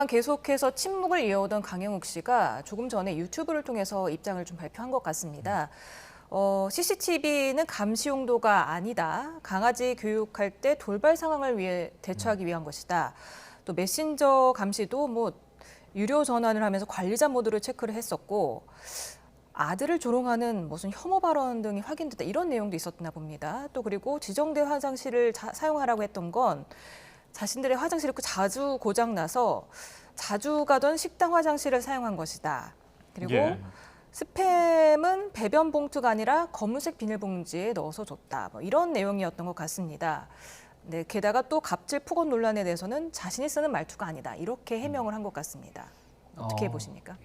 계속해서 침묵을 이어오던 강영욱 씨가 조금 전에 유튜브를 통해서 입장을 좀 발표한 것 같습니다. CCTV는 감시 용도가 아니다. 강아지 교육할 때 돌발 상황을 위해 대처하기 위한 것이다. 또 메신저 감시도 유료 전환을 하면서 관리자 모드로 체크를 했었고 아들을 조롱하는 무슨 혐오 발언 등이 확인됐다. 이런 내용도 있었나 봅니다. 또 그리고 지정된 화장실을 사용하라고 했던 건 자신들의 화장실이 자주 고장나서 자주 가던 식당 화장실을 사용한 것이다. 그리고 스팸은 배변 봉투가 아니라 검은색 비닐봉지에 넣어서 줬다. 이런 내용이었던 것 같습니다. 네, 게다가 또 갑질 폭언 논란에 대해서는 자신이 쓰는 말투가 아니다. 이렇게 해명을 한 것 같습니다. 어떻게 보십니까?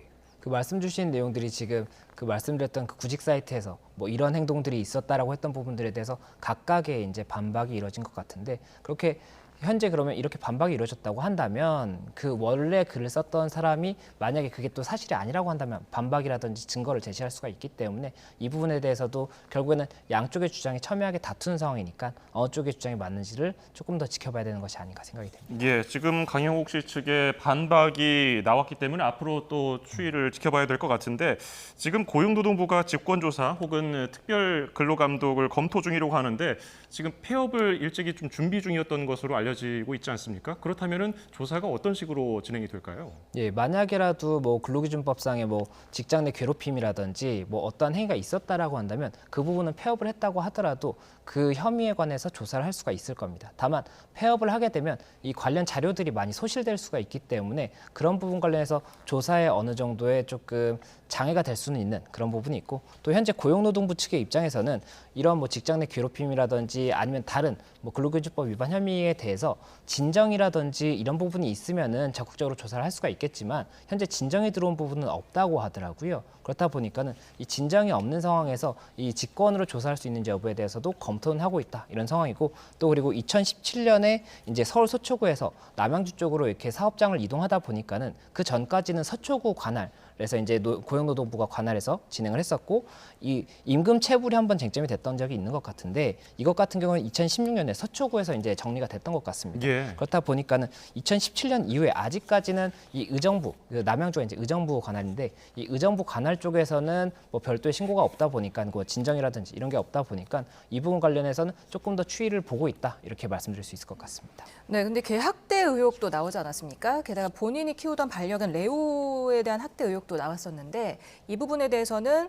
그 말씀 주신 내용들이 지금 그 말씀드렸던 그 구직 사이트에서 이런 행동들이 있었다라고 했던 부분들에 대해서 각각의 이제 반박이 이루어진 것 같은데, 그렇게 현재 그러면 이렇게 반박이 이루어졌다고 한다면 그 원래 글을 썼던 사람이 만약에 그게 또 사실이 아니라고 한다면 반박이라든지 증거를 제시할 수가 있기 때문에 이 부분에 대해서도 결국에는 양쪽의 주장이 첨예하게 다투는 상황이니까 어느 쪽의 주장이 맞는지를 조금 더 지켜봐야 되는 것이 아닌가 생각이 됩니다. 예, 지금 강영욱 씨 측의 반박이 나왔기 때문에 앞으로 또 추이를 지켜봐야 될 것 같은데, 지금 고용노동부가 직권조사 혹은 특별 근로감독을 검토 중이라고 하는데 지금 폐업을 일찍이 좀 준비 중이었던 것으로 알려지고 있지 않습니까? 그렇다면은 조사가 어떤 식으로 진행이 될까요? 예, 만약에라도 근로기준법상의 직장 내 괴롭힘이라든지 어떠한 행위가 있었다라고 한다면 그 부분은 폐업을 했다고 하더라도 그 혐의에 관해서 조사를 할 수가 있을 겁니다. 다만 폐업을 하게 되면 이 관련 자료들이 많이 소실될 수가 있기 때문에 그런 부분 관련해서 조사에 어느 정도의 조금 장애가 될 수는 있는 그런 부분이 있고, 또 현재 고용노동부 측의 입장에서는 이런 직장 내 괴롭힘이라든지 아니면 다른 근로기준법 위반 혐의에 대해서 진정이라든지 이런 부분이 있으면은 적극적으로 조사를 할 수가 있겠지만 현재 진정이 들어온 부분은 없다고 하더라고요. 그렇다 보니까는 이 진정이 없는 상황에서 이 직권으로 조사할 수 있는지 여부에 대해서도 검토는 하고 있다, 이런 상황이고, 또 그리고 2017년에 이제 서울 서초구에서 남양주 쪽으로 이렇게 사업장을 이동하다 보니까는 그 전까지는 서초구 관할 그래서 이제 고용노동부가 관할해서 진행을 했었고, 이 임금 체불이 한번 쟁점이 됐던 적이 있는 것 같은데 이것 같은 경우는 2016년에 서초구에서 이제 정리가 됐던 것 같습니다. 예. 그렇다 보니까는 2017년 이후에 아직까지는 이 의정부, 남양주가 이제 의정부 관할인데 이 의정부 관할 쪽에서는 별도의 신고가 없다 보니까 진정이라든지 이런 게 없다 보니까 이 부분 관련해서는 조금 더 추이를 보고 있다, 이렇게 말씀드릴 수 있을 것 같습니다. 네, 근데 개 학대 의혹도 나오지 않았습니까? 게다가 본인이 키우던 반려견 레오에 대한 학대 의혹도 나왔었는데 이 부분에 대해서는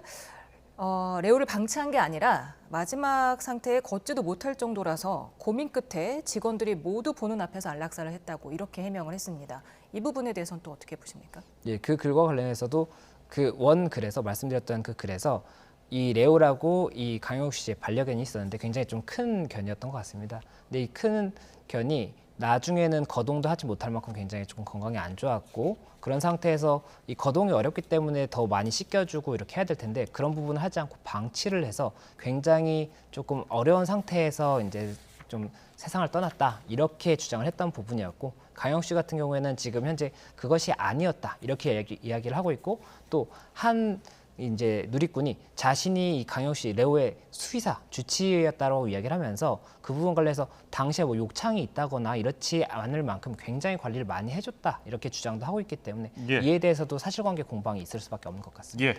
레오를 방치한 게 아니라 마지막 상태에 걷지도 못할 정도라서 고민 끝에 직원들이 모두 보는 앞에서 안락사를 했다고 이렇게 해명을 했습니다. 이 부분에 대해서는 또 어떻게 보십니까? 예, 그 글과 관련해서도 그 원 글에서 말씀드렸던 그 글에서 이 레오라고 이 강영욱 씨의 반려견이 있었는데 굉장히 좀 큰 견이었던 것 같습니다. 근데 이 큰 견이 나중에는 거동도 하지 못할 만큼 굉장히 조금 건강이 안 좋았고, 그런 상태에서 이 거동이 어렵기 때문에 더 많이 씻겨주고 이렇게 해야 될 텐데 그런 부분을 하지 않고 방치를 해서 굉장히 조금 어려운 상태에서 이제 좀 세상을 떠났다, 이렇게 주장을 했던 부분이었고, 강영욱 씨 같은 경우에는 지금 현재 그것이 아니었다, 이렇게 이야기를 하고 있고, 또 한 이제 누리꾼이 자신이 이 강영욱 씨 레오의 수의사 주치의였다고 이야기를 하면서 그 부분 관련해서 당시에 욕창이 있다거나 이렇지 않을 만큼 굉장히 관리를 많이 해줬다, 이렇게 주장도 하고 있기 때문에 이에 대해서도 사실관계 공방이 있을 수밖에 없는 것 같습니다. 예,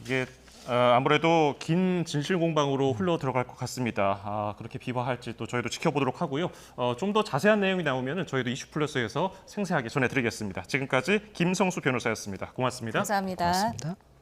이게 아무래도 긴 진실 공방으로 흘러 들어갈 것 같습니다. 그렇게 비화할지 또 저희도 지켜보도록 하고요. 좀 더 자세한 내용이 나오면 저희도 이슈플러스에서 생생하게 전해드리겠습니다. 지금까지 김성수 변호사였습니다. 고맙습니다. 감사합니다. 고맙습니다.